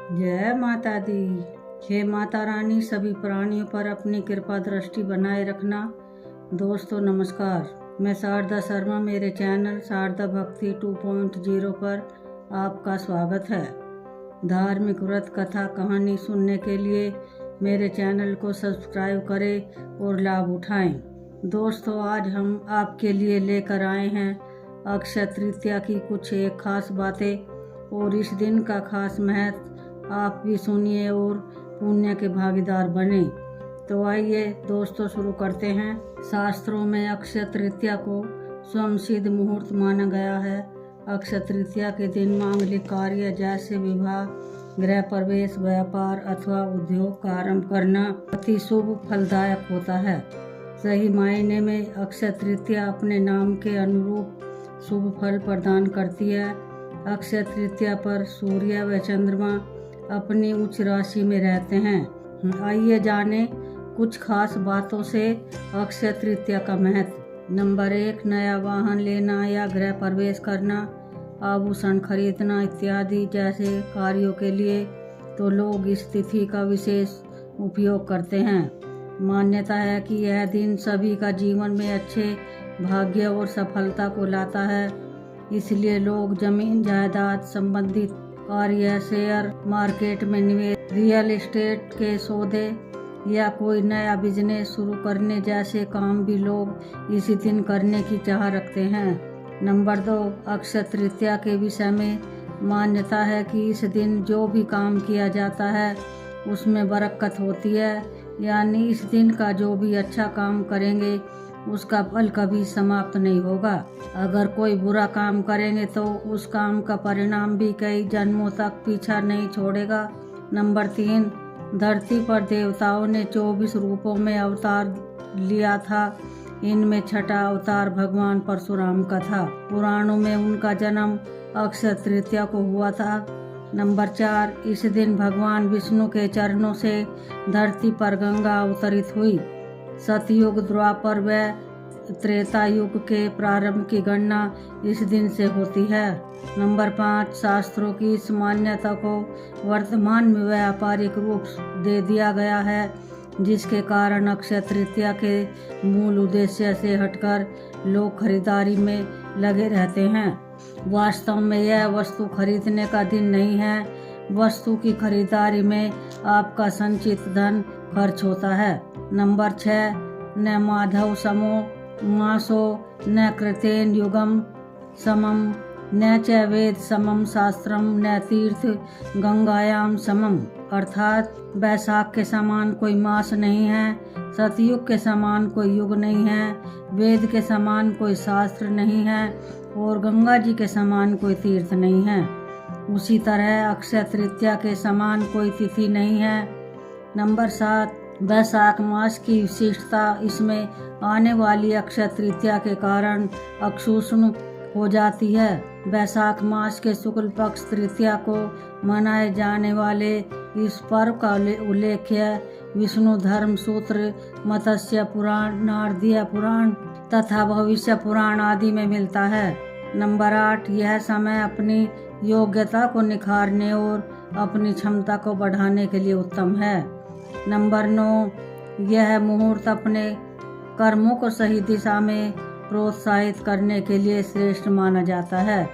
जय माता दी। हे माता रानी, सभी प्राणियों पर अपनी कृपा दृष्टि बनाए रखना। दोस्तों नमस्कार, मैं शारदा शर्मा, मेरे चैनल शारदा भक्ति 2.0 पर आपका स्वागत है। धार्मिक व्रत कथा कहानी सुनने के लिए मेरे चैनल को सब्सक्राइब करें और लाभ उठाएं। दोस्तों, आज हम आपके लिए लेकर आए हैं अक्षय तृतीया की कुछ एक खास बातें और इस दिन का खास महत्व। आप भी सुनिए और पुण्य के भागीदार बने। तो आइए दोस्तों, शुरू करते हैं। शास्त्रों में अक्षय तृतीया को स्वयं सिद्ध मुहूर्त माना गया है। अक्षय तृतीया के दिन मांगलिक कार्य जैसे विवाह, गृह प्रवेश, व्यापार अथवा उद्योग का आरंभ करना अति शुभ फलदायक होता है। सही मायने में अक्षय तृतीया अपने नाम के अनुरूप शुभ फल प्रदान करती है। अक्षय तृतीया पर सूर्य व चंद्रमा अपनी उच्च राशि में रहते हैं। आइए जाने कुछ खास बातों से अक्षय तृतीया का महत्व। नंबर 1, नया वाहन लेना या गृह प्रवेश करना, आभूषण खरीदना इत्यादि जैसे कार्यों के लिए तो लोग इस तिथि का विशेष उपयोग करते हैं। मान्यता है कि यह दिन सभी का जीवन में अच्छे भाग्य और सफलता को लाता है। इसलिए लोग जमीन जायदाद संबंधित कार्य, शेयर मार्केट में निवेश, रियल एस्टेट के सौदे या कोई नया बिजनेस शुरू करने जैसे काम भी लोग इसी दिन करने की चाह रखते हैं। नंबर 2, अक्षय तृतीया के विषय में मान्यता है कि इस दिन जो भी काम किया जाता है उसमें बरकत होती है। यानी इस दिन का जो भी अच्छा काम करेंगे उसका फल कभी समाप्त नहीं होगा। अगर कोई बुरा काम करेंगे तो उस काम का परिणाम भी कई जन्मों तक पीछा नहीं छोड़ेगा। नंबर 3, धरती पर देवताओं ने 24 रूपों में अवतार लिया था। इनमें छठा अवतार भगवान परशुराम का था। पुराणों में उनका जन्म अक्षय तृतीया को हुआ था। नंबर 4, इस दिन भगवान विष्णु के चरणों से धरती पर गंगा अवतरित हुई। सतयुग, द्वापर व त्रेता युग के प्रारंभ की गणना इस दिन से होती है। नंबर 5, शास्त्रों की इस मान्यता को वर्तमान में व्यापारिक रूप दे दिया गया है, जिसके कारण अक्षय तृतीया के मूल उद्देश्य से हटकर लोग खरीदारी में लगे रहते हैं। वास्तव में यह वस्तु खरीदने का दिन नहीं है। वस्तु की खरीदारी में आपका संचित धन खर्च होता है। नंबर 6, न माधव समो मासो न कृतेन युगम समम न च वेद समम शास्त्रम न तीर्थ गंगायाम समम। अर्थात वैशाख के समान कोई मास नहीं है, सतयुग के समान कोई युग नहीं है, वेद के समान कोई शास्त्र नहीं है और गंगा जी के समान कोई तीर्थ नहीं है। उसी तरह अक्षय तृतीया के समान कोई तिथि नहीं है। नंबर 7, वैशाख मास की विशिष्टता इसमें आने वाली अक्षय तृतीया के कारण अक्षुष्ण हो जाती है। वैशाख मास के शुक्ल पक्ष तृतीया को मनाए जाने वाले इस पर्व का उल्लेख विष्णु धर्म सूत्र, मत्स्य पुराण, नारदीय पुराण तथा भविष्य पुराण आदि में मिलता है। नंबर 8, यह समय अपनी योग्यता को निखारने और अपनी क्षमता को बढ़ाने के लिए उत्तम है। नंबर 9, यह मुहूर्त अपने कर्मों को सही दिशा में प्रोत्साहित करने के लिए श्रेष्ठ माना जाता है।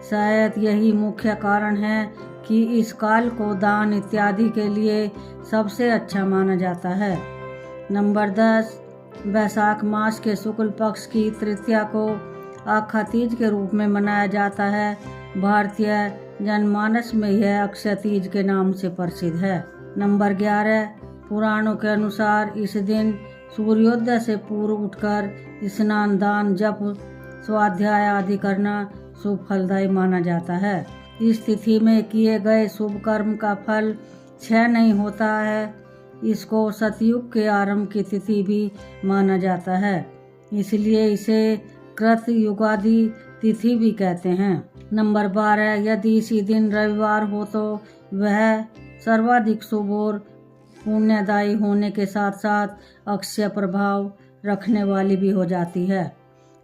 शायद यही मुख्य कारण है कि इस काल को दान इत्यादि के लिए सबसे अच्छा माना जाता है। नंबर 10, वैशाख मास के शुक्ल पक्ष की तृतीया को आखा तीज के रूप में मनाया जाता है। भारतीय जनमानस में यह अक्षय तीज के नाम से प्रसिद्ध है। नंबर 11, पुराणों के अनुसार इस दिन सूर्योदय से पूर्व उठकर स्नान, दान, जप, स्वाध्याय आदि करना शुभ फलदायी माना जाता है। इस तिथि में किए गए शुभ कर्म का फल क्षय नहीं होता है। इसको सतयुग के आरंभ की तिथि भी माना जाता है, इसलिए इसे कृत युगादि तिथि भी कहते हैं। नंबर 12, यदि इसी दिन रविवार हो तो वह सर्वाधिक शुभ और पुण्यदायी होने के साथ साथ अक्षय प्रभाव रखने वाली भी हो जाती है।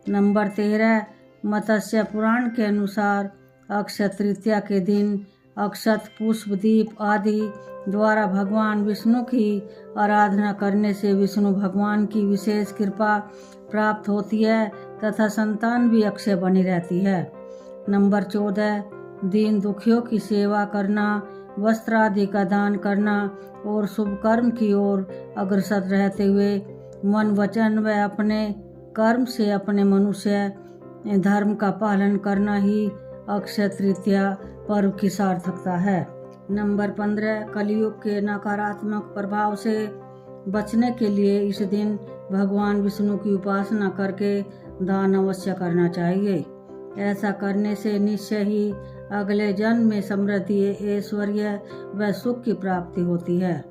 नंबर 13, मत्स्य पुराण के अनुसार अक्षय तृतीया के दिन अक्षत, पुष्प, दीप आदि द्वारा भगवान विष्णु की आराधना करने से विष्णु भगवान की विशेष कृपा प्राप्त होती है तथा संतान भी अक्षय बनी रहती है। नंबर 14, दीन दुखियों की सेवा करना, वस्त्र आदि का दान करना और शुभ कर्म की ओर अग्रसर रहते हुए मन, वचन व अपने कर्म से अपने मनुष्य धर्म का पालन करना ही अक्षय तृतीया पर्व की सार्थकता है। नंबर 15, कलयुग के नकारात्मक प्रभाव से बचने के लिए इस दिन भगवान विष्णु की उपासना करके दान अवश्य करना चाहिए। ऐसा करने से निश्चय ही अगले जन्म में समृद्धि, ऐश्वर्य व सुख की प्राप्ति होती है।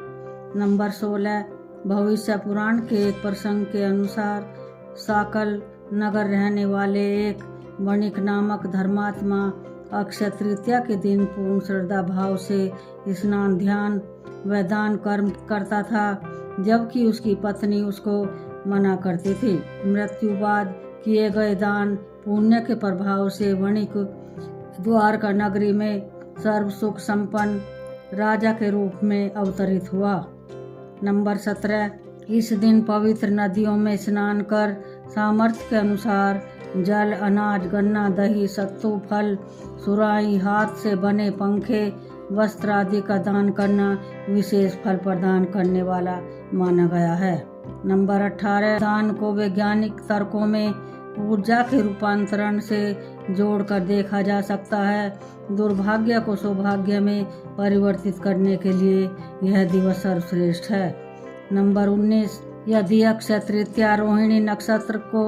नंबर 16, भविष्य पुराण के एक प्रसंग के अनुसार साकल नगर रहने वाले एक वणिक नामक धर्मात्मा अक्षय तृतीया के दिन पूर्ण श्रद्धा भाव से स्नान, ध्यान व दान कर्म करता था, जबकि उसकी पत्नी उसको मना करती थी। मृत्यु बाद किए गए दान पुण्य के प्रभाव से वणिक द्वारका नगरी में सर्व सुख संपन्न राजा के रूप में अवतरित हुआ। नंबर 17, इस दिन पवित्र नदियों में स्नान कर सामर्थ्य के अनुसार जल, अनाज, गन्ना, दही, सत्तू, फल, सुराही, हाथ से बने पंखे, वस्त्र आदि का दान करना विशेष फल प्रदान करने वाला माना गया है। नंबर 18, दान को वैज्ञानिक तर्कों में ऊर्जा के रूपांतरण से जोड़कर देखा जा सकता है। दुर्भाग्य को सौभाग्य में परिवर्तित करने के लिए यह दिवस सर्वश्रेष्ठ है। नंबर 19, यदि अक्षय तृतीया रोहिणी नक्षत्र को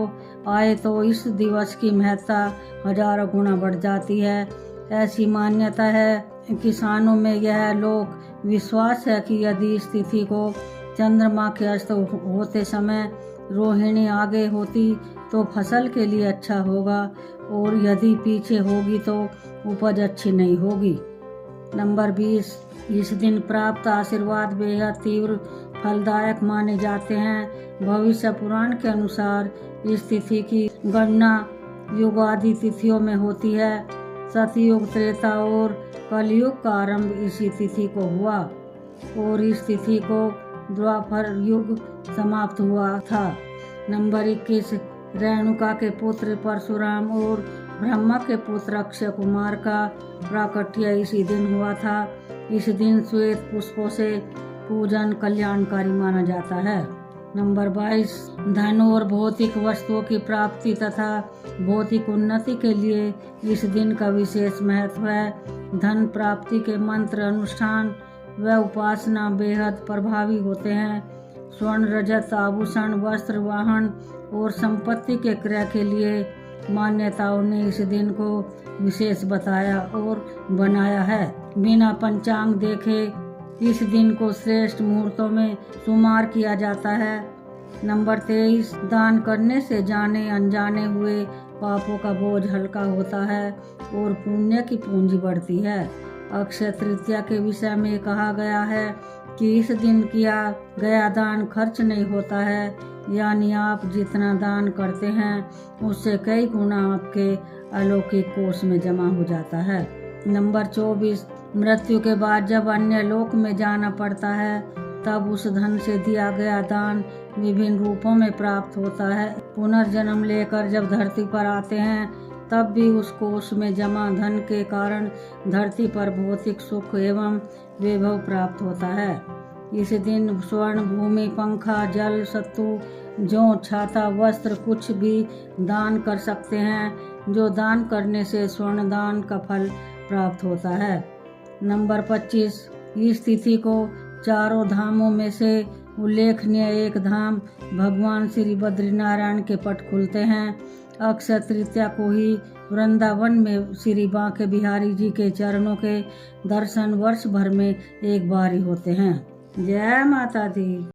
आए तो इस दिवस की महत्ता हजारों गुना बढ़ जाती है। ऐसी मान्यता है, किसानों में यह लोक विश्वास है कि यदि इस तिथि को चंद्रमा के अस्त होते समय रोहिणी आगे होती तो फसल के लिए अच्छा होगा और यदि पीछे होगी तो उपज अच्छी नहीं होगी। नंबर 20, इस दिन प्राप्त आशीर्वाद बेहद तीव्र फलदायक माने जाते हैं। भविष्य पुराण के अनुसार इस तिथि की गणना युग आदि तिथियों में होती है। सतयुग, त्रेता और कलयुग का आरंभ इसी तिथि को हुआ और इस तिथि को द्वापर युग समाप्त हुआ था। नंबर 21, रेणुका के पुत्र परशुराम और ब्रह्मा के पुत्र अक्षय कुमार का प्राकट्य इसी दिन हुआ था। इस दिन श्वेत पुष्पों से पूजन कल्याणकारी माना जाता है। नंबर 22, धन और भौतिक वस्तुओं की प्राप्ति तथा भौतिक उन्नति के लिए इस दिन का विशेष महत्व है। धन प्राप्ति के मंत्र, अनुष्ठान व उपासना बेहद प्रभावी होते हैं। स्वर्ण, रजत, आभूषण, वस्त्र, वाहन और संपत्ति के क्रय के लिए मान्यताओं ने इस दिन को विशेष बताया और बनाया है। बिना पंचांग देखे इस दिन को श्रेष्ठ मुहूर्तों में शुमार किया जाता है। नंबर 23, दान करने से जाने अनजाने हुए पापों का बोझ हल्का होता है और पुण्य की पूंजी बढ़ती है। अक्षय तृतीया के विषय में कहा गया है कि इस दिन किया गया दान खर्च नहीं होता है, यानी आप जितना दान करते हैं उससे कई गुना आपके अलौकिक कोष में जमा हो जाता है। नंबर 24, मृत्यु के बाद जब अन्य लोक में जाना पड़ता है तब उस धन से दिया गया दान विभिन्न रूपों में प्राप्त होता है। पुनर्जन्म लेकर जब धरती पर आते हैं तब भी उस कोष में जमा धन के कारण धरती पर भौतिक सुख एवं वैभव प्राप्त होता है। इस दिन स्वर्ण, भूमि, पंखा, जल, सत्तू, जौ, छाता, वस्त्र कुछ भी दान कर सकते हैं, जो दान करने से स्वर्ण दान का फल प्राप्त होता है। नंबर 25, इस तिथि को चारों धामों में से उल्लेखनीय एक धाम भगवान श्री बद्रीनारायण के पट खुलते हैं। अक्षय तृतीया को ही वृंदावन में श्री बांके बिहारी जी के चरणों के दर्शन वर्ष भर में एक बार ही होते हैं। जय माता दी।